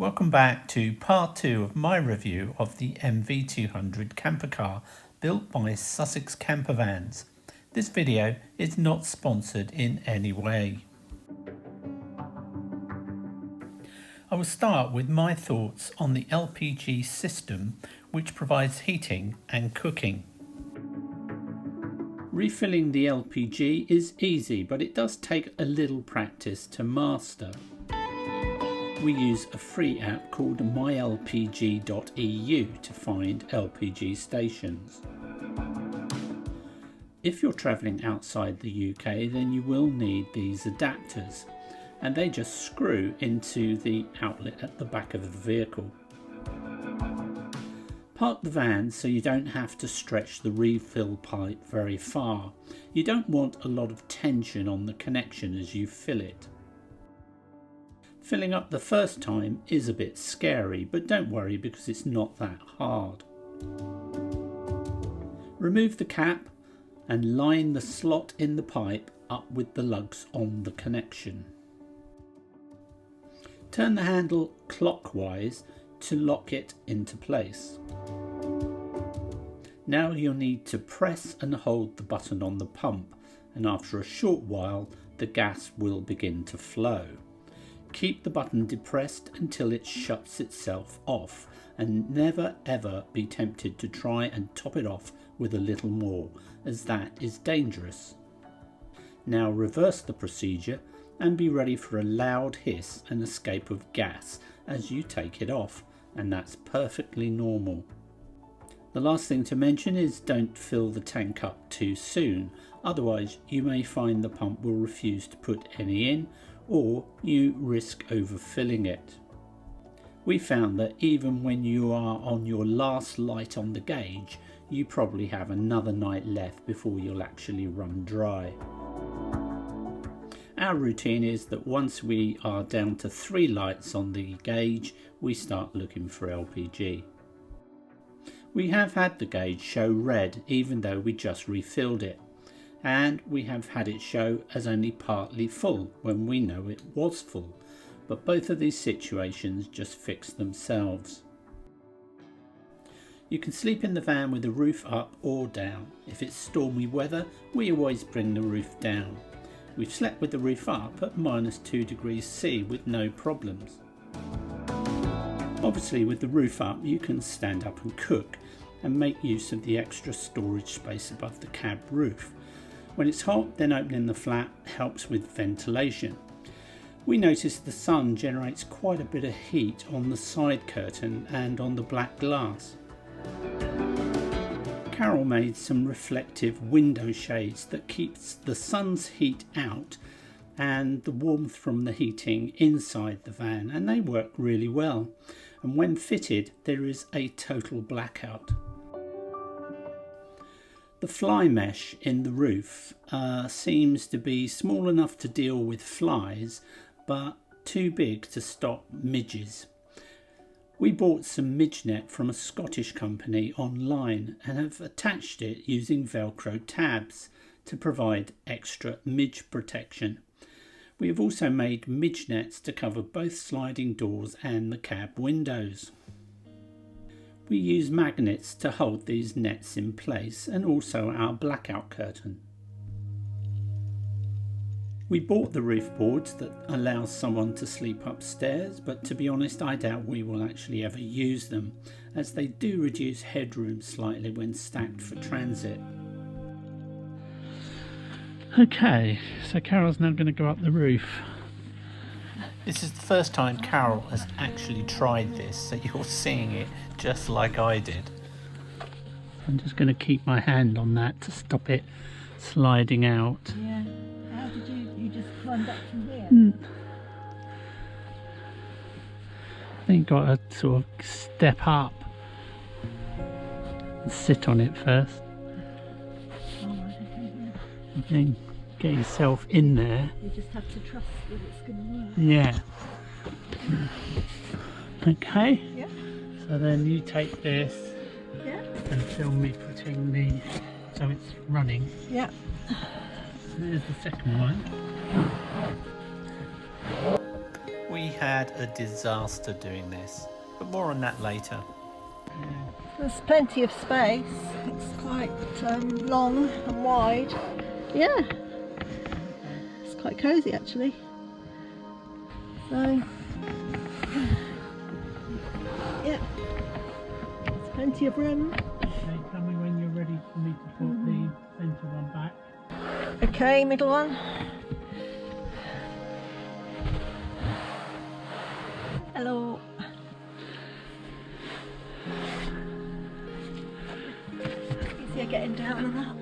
Welcome back to part 2 of my review of the NV200 camper car built by Sussex Campervans. This video is not sponsored in any way. I will start with my thoughts on the LPG system, which provides heating and cooking. Refilling the LPG is easy, but it does take a little practice to master. We use a free app called mylpg.eu to find LPG stations. If you're travelling outside the UK, then you will need these adapters, and they just screw into the outlet at the back of the vehicle. Park the van so you don't have to stretch the refill pipe very far. You don't want a lot of tension on the connection as you fill it. Filling up the first time is a bit scary, but don't worry because it's not that hard. Remove the cap and line the slot in the pipe up with the lugs on the connection. Turn the handle clockwise to lock it into place. Now you'll need to press and hold the button on the pump, and after a short while the gas will begin to flow. Keep the button depressed until it shuts itself off, and never ever be tempted to try and top it off with a little more, as that is dangerous. Now reverse the procedure and be ready for a loud hiss and escape of gas as you take it off, and that's perfectly normal. The last thing to mention is don't fill the tank up too soon, otherwise you may find the pump will refuse to put any in, or you risk overfilling it. We found that even when you are on your last light on the gauge, you probably have another night left before you'll actually run dry. Our routine is that once we are down to 3 lights on the gauge, we start looking for LPG. We have had the gauge show red even though we just refilled it, and we have had it show as only partly full when we know it was full, but both of these situations just fix themselves. You can sleep in the van with the roof up or down. If it's stormy weather, we always bring the roof down. We've slept with the roof up at -2 degrees C with no problems. Obviously with the roof up you can stand up and cook and make use of the extra storage space above the cab roof. When it's hot, then opening the flap helps with ventilation. We noticed the sun generates quite a bit of heat on the side curtain and on the black glass. Carol made some reflective window shades that keeps the sun's heat out and the warmth from the heating inside the van, and they work really well, and when fitted there is a total blackout. The fly mesh in the roof seems to be small enough to deal with flies, but too big to stop midges. We bought some midge net from a Scottish company online and have attached it using Velcro tabs to provide extra midge protection. We have also made midge nets to cover both sliding doors and the cab windows. We use magnets to hold these nets in place, and also our blackout curtain. We bought the roof boards that allow someone to sleep upstairs, but to be honest I doubt we will actually ever use them, as they do reduce headroom slightly when stacked for transit. Okay, so Carol's now going to go up the roof. This is the first time Carol has actually tried this, so you're seeing it just like I did. I'm just going to keep my hand on that to stop it sliding out. Yeah. How did you just climbed up from here? I think got to sort of step up and sit on it first. And then get yourself in there. You just have to trust that it's going to work. Yeah. Okay. Yeah. So then you take this and film me putting the, so it's running. Yeah. There's the second one. We had a disaster doing this, but more on that later. There's plenty of space. It's quite long and wide. Yeah, it's quite cosy actually. So yeah, there's plenty of room. Okay, tell me when you're ready for me to put the centre one back. Okay, middle one. Hello. Easier getting down and up.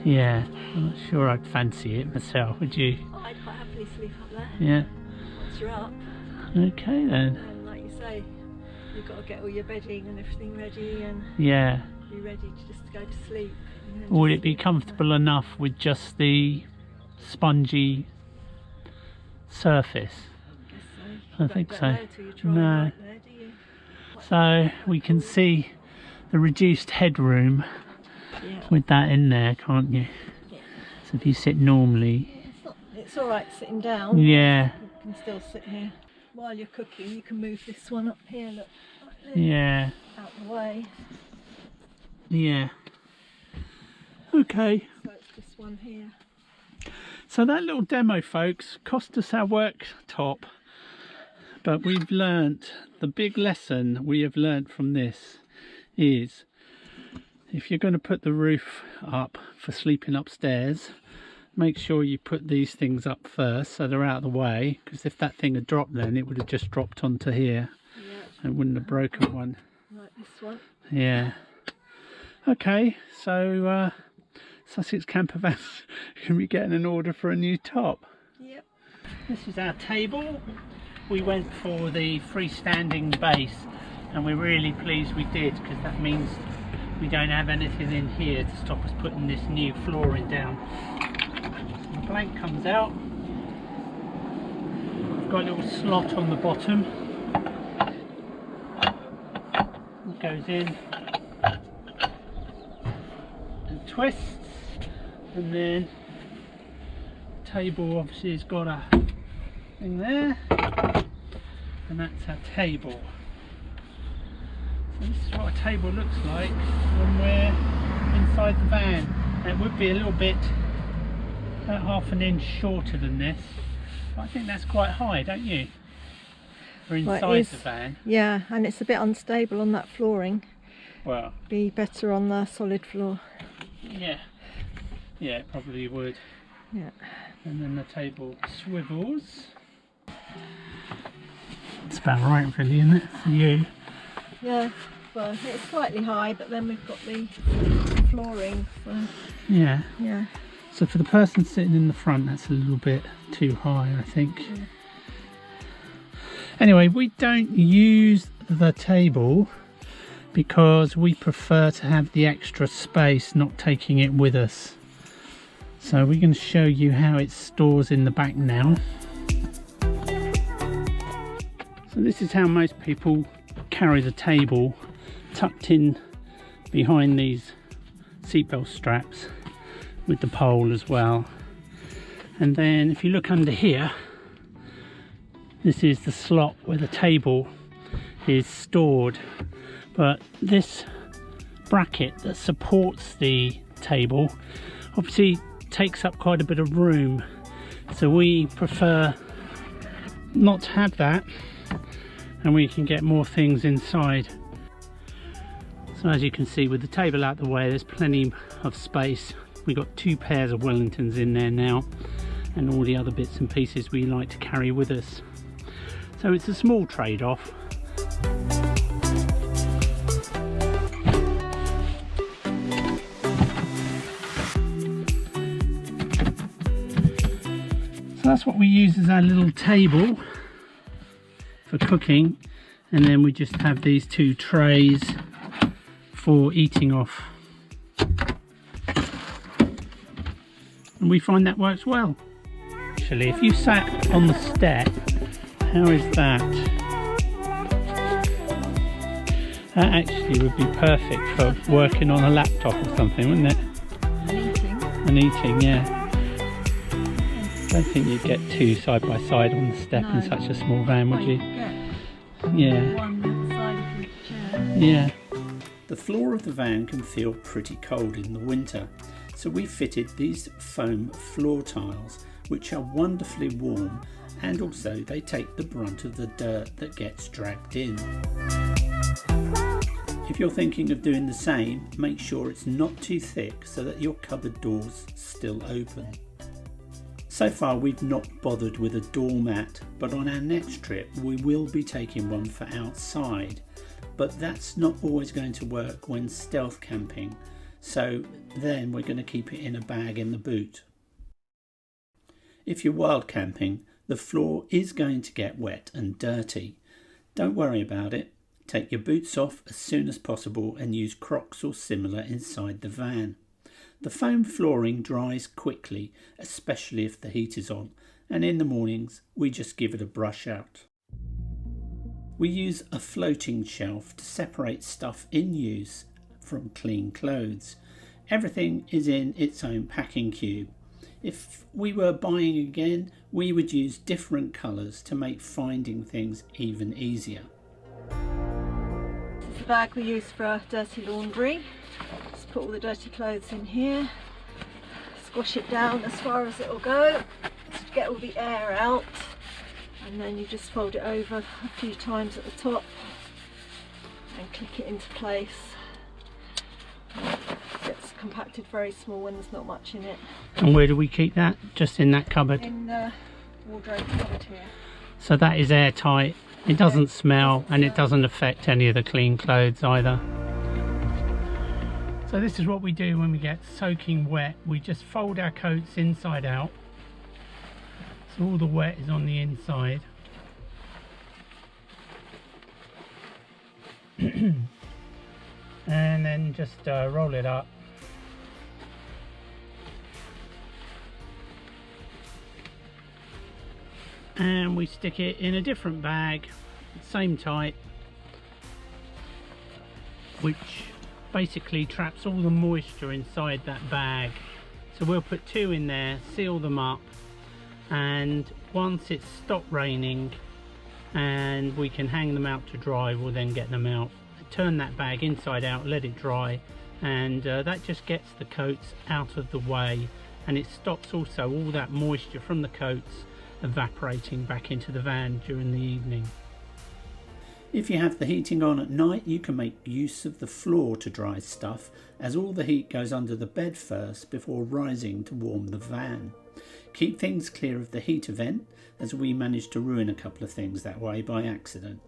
Yeah, I'm not sure I'd fancy it myself, would you? Oh, I'd quite happily sleep up there. Yeah. Once you're up. Okay then. And like you say, you've got to get all your bedding and everything ready and Yeah. be ready to just go to sleep. Would it be comfortable enough with just the spongy surface? I think so. No. So we can see the reduced headroom with that in there, can't you? Yeah. So if you sit normally, It's alright sitting down. yeah, You can still sit here. While you're cooking, you can move this one up here, look, like this, yeah, out the way. yeah. Okay. So it's this one here. So that little demo, folks, cost us our worktop, but we've learnt, the big lesson we have learnt from this is, if you're going to put the roof up for sleeping upstairs, make sure you put these things up first so they're out of the way, because if that thing had dropped then it would have just dropped onto here. Yeah. It wouldn't have broken one. Like this one. Yeah. Okay, so Sussex Campervans can be getting an order for a new top. Yep. This is our table. We went for the freestanding base and we're really pleased we did, because that means we don't have anything in here to stop us putting this new flooring down. So the blank comes out. We've got a little slot on the bottom. It goes in and twists, and then the table obviously has got a thing there, and that's our table. So this is what a table looks like when we're inside the van. It would be a little bit, about half an inch shorter than this, but I think that's quite high, don't you? For inside Well, it is, the van. yeah, and it's a bit unstable on that flooring. Well, Be better on the solid floor. yeah, yeah, it probably would. Yeah. And then the table swivels. It's about right, really, isn't it, for you? Yeah, well, it's slightly high, but then we've got the flooring, so Yeah. yeah. So for the person sitting in the front, that's a little bit too high, I think. Yeah. Anyway, we don't use the table because we prefer to have the extra space, not taking it with us. So we're going to show you how it stores in the back now. So this is how most people carry the table, tucked in behind these seatbelt straps with the pole as well. And then if you look under here, this is the slot where the table is stored, but this bracket that supports the table obviously takes up quite a bit of room, so we prefer not to have that, and we can get more things inside. So as you can see, with the table out the way, there's plenty of space. We've got 2 pairs of Wellingtons in there now, and all the other bits and pieces we like to carry with us. So it's a small trade-off. So that's what we use as our little table for cooking, and then we just have these 2 trays for eating off. And we find that works well. Actually, if you sat on the step, how is that? That actually would be perfect for working on a laptop or something, wouldn't it? And eating. And eating, yeah. don't think you'd get two side by side on the step in such a small van, would you? Yeah. One side of each chair. Yeah. The floor of the van can feel pretty cold in the winter, so we fitted these foam floor tiles which are wonderfully warm, and also they take the brunt of the dirt that gets dragged in. If you're thinking of doing the same, make sure it's not too thick so that your cupboard doors still open. So far we've not bothered with a doormat, but on our next trip we will be taking one for outside, but that's not always going to work when stealth camping, so then we're going to keep it in a bag in the boot. If you're wild camping, the floor is going to get wet and dirty. Don't worry about it. Take your boots off as soon as possible and use Crocs or similar inside the van. The foam flooring dries quickly, especially if the heat is on, and in the mornings we just give it a brush out. We use a floating shelf to separate stuff in use from clean clothes. Everything is in its own packing cube. If we were buying again, we would use different colours to make finding things even easier. This is the bag we use for our dirty laundry. Just put all the dirty clothes in here, squash it down as far as it will go to get all the air out, and then you just fold it over a few times at the top and click it into place. It gets compacted very small when there's not much in it. And where do we keep that? Just in that cupboard? In the wardrobe cupboard here. So that is airtight, it doesn't smell, and it doesn't affect any of the clean clothes either. So this is what we do when we get soaking wet. We just fold our coats inside out, so all the wet is on the inside. And then just roll it up. And we stick it in a different bag, same type, which basically traps all the moisture inside that bag. So we'll put two in there, seal them up, and once it's stopped raining and we can hang them out to dry, we'll then get them out, turn that bag inside out, let it dry, and that just gets the coats out of the way, and it stops also all that moisture from the coats evaporating back into the van during the evening. If you have the heating on at night, you can make use of the floor to dry stuff, as all the heat goes under the bed first before rising to warm the van. Keep things clear of the heat event, as we managed to ruin a couple of things that way by accident.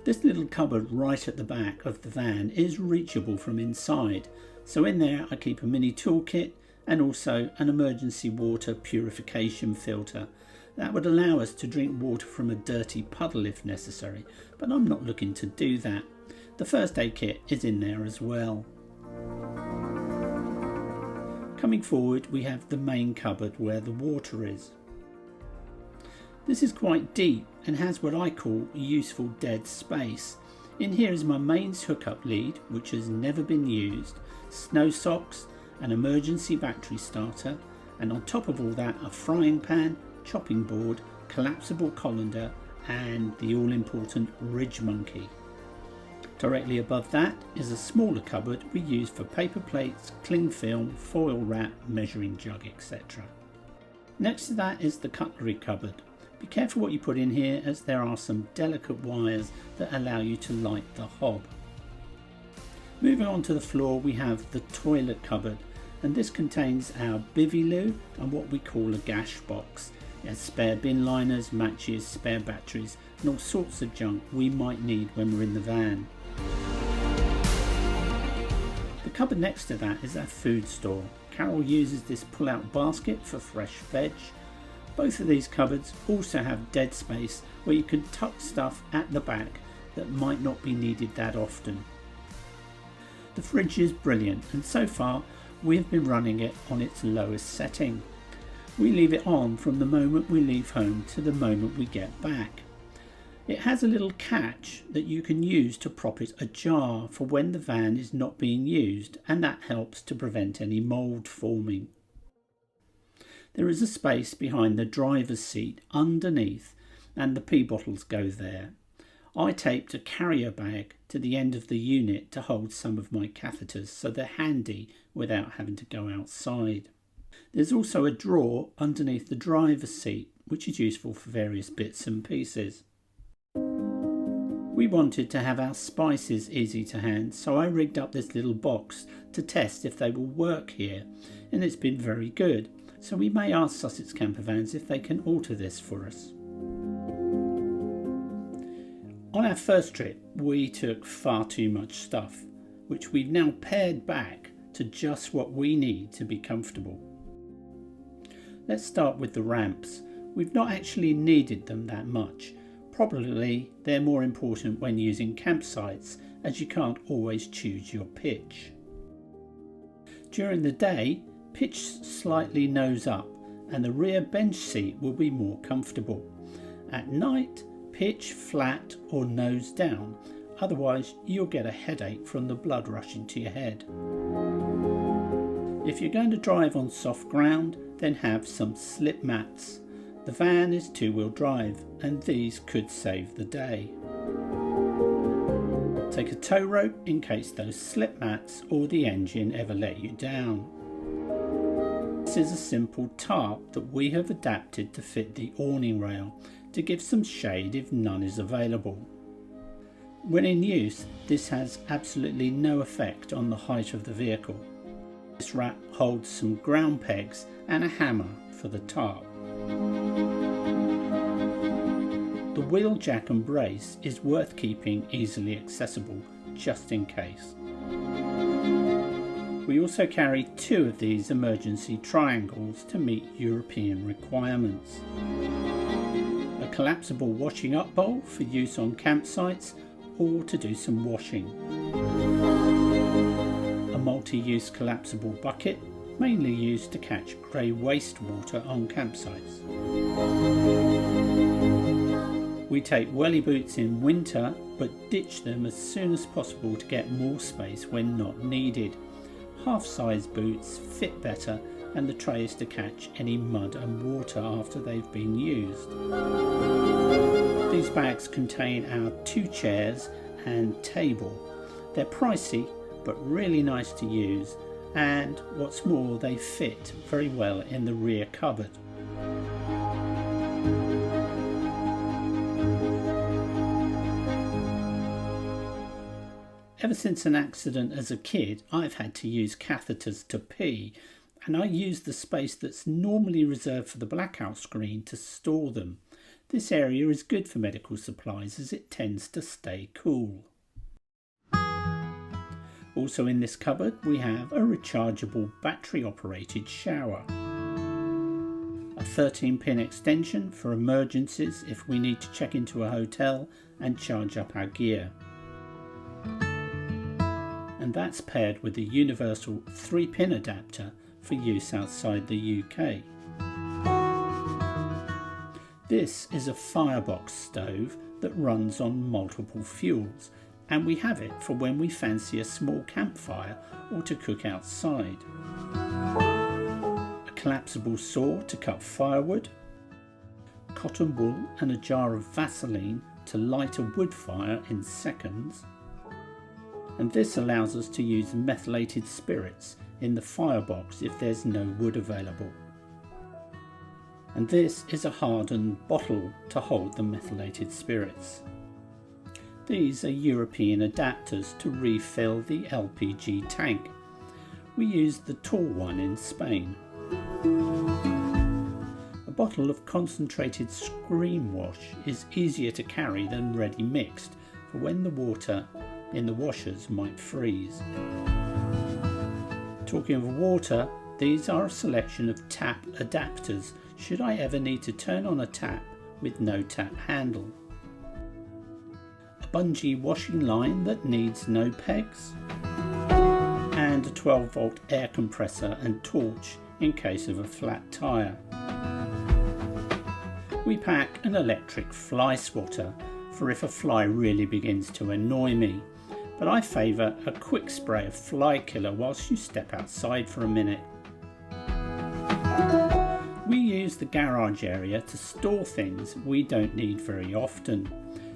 This little cupboard right at the back of the van is reachable from inside, so in there I keep a mini toolkit and also an emergency water purification filter. That would allow us to drink water from a dirty puddle if necessary, but I'm not looking to do that. The first aid kit is in there as well. Coming forward, we have the main cupboard where the water is. This is quite deep and has what I call a useful dead space. In here is my mains hookup lead, which has never been used, snow socks, an emergency battery starter, and on top of all that a frying pan, chopping board, collapsible colander, and the all-important ridge monkey. Directly above that is a smaller cupboard we use for paper plates, cling film, foil wrap, measuring jug, etc. Next to that is the cutlery cupboard. Be careful what you put in here, as there are some delicate wires that allow you to light the hob. Moving on to the floor, we have the toilet cupboard, and this contains our bivy loo and what we call a gash box. It has spare bin liners, matches, spare batteries, and all sorts of junk we might need when we're in the van. The cupboard next to that is our food store. Carol uses this pull-out basket for fresh veg. Both of these cupboards also have dead space where you can tuck stuff at the back that might not be needed that often. The fridge is brilliant, and so far we have been running it on its lowest setting. We leave it on from the moment we leave home to the moment we get back. It has a little catch that you can use to prop it ajar for when the van is not being used, and that helps to prevent any mould forming. There is a space behind the driver's seat underneath, and the pee bottles go there. I taped a carrier bag to the end of the unit to hold some of my catheters so they're handy without having to go outside. There's also a drawer underneath the driver's seat, which is useful for various bits and pieces. We wanted to have our spices easy to hand, so I rigged up this little box to test if they will work here, and it's been very good, so we may ask Sussex Campervans if they can alter this for us. On our first trip we took far too much stuff, which we've now pared back to just what we need to be comfortable. Let's start with the ramps. We've not actually needed them that much. Probably they're more important when using campsites, as you can't always choose your pitch. During the day, pitch slightly nose up and the rear bench seat will be more comfortable. At night, pitch flat or nose down, otherwise you'll get a headache from the blood rushing to your head. If you're going to drive on soft ground, then have some slip mats. The van is two-wheel drive and these could save the day. Take a tow rope in case those slip mats or the engine ever let you down. This is a simple tarp that we have adapted to fit the awning rail to give some shade if none is available. When in use, this has absolutely no effect on the height of the vehicle. This wrap holds some ground pegs and a hammer for the tarp. The wheel jack and brace is worth keeping easily accessible, just in case. We also carry two of these emergency triangles to meet European requirements. A collapsible washing up bowl for use on campsites or to do some washing. A multi-use collapsible bucket, mainly used to catch grey wastewater on campsites. We take welly boots in winter but ditch them as soon as possible to get more space when not needed. Half-size boots fit better and the tray is to catch any mud and water after they've been used. These bags contain our 2 chairs and table. They're pricey but really nice to use, and what's more, they fit very well in the rear cupboard. Ever since an accident as a kid, I've had to use catheters to pee, and I use the space that's normally reserved for the blackout screen to store them. This area is good for medical supplies as it tends to stay cool. Also in this cupboard we have a rechargeable battery operated shower. A 13-pin extension for emergencies if we need to check into a hotel and charge up our gear. And that's paired with a universal 3-pin adapter for use outside the UK. This is a firebox stove that runs on multiple fuels, and we have it for when we fancy a small campfire or to cook outside. A collapsible saw to cut firewood, cotton wool and a jar of Vaseline to light a wood fire in seconds, and this allows us to use methylated spirits in the firebox if there's no wood available. And this is a hardened bottle to hold the methylated spirits. These are European adapters to refill the LPG tank. We used the tall one in Spain. A bottle of concentrated screen wash is easier to carry than ready mixed for when the water in the washers might freeze. Talking of water, these are a selection of tap adapters should I ever need to turn on a tap with no tap handle. A bungee washing line that needs no pegs, and a 12-volt air compressor and torch in case of a flat tyre. We pack an electric fly swatter for if a fly really begins to annoy me, but I favour a quick spray of fly killer whilst you step outside for a minute. use the garage area to store things we don't need very often.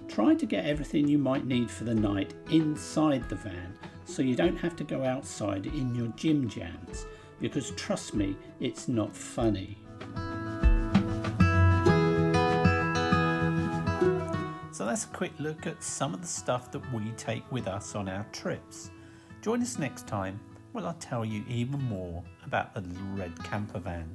Try to get everything you might need for the night inside the van so you don't have to go outside in your gym jams, because trust me, it's not funny. So that's a quick look at some of the stuff that we take with us on our trips. Join us next time where I'll tell you even more about the little red camper van.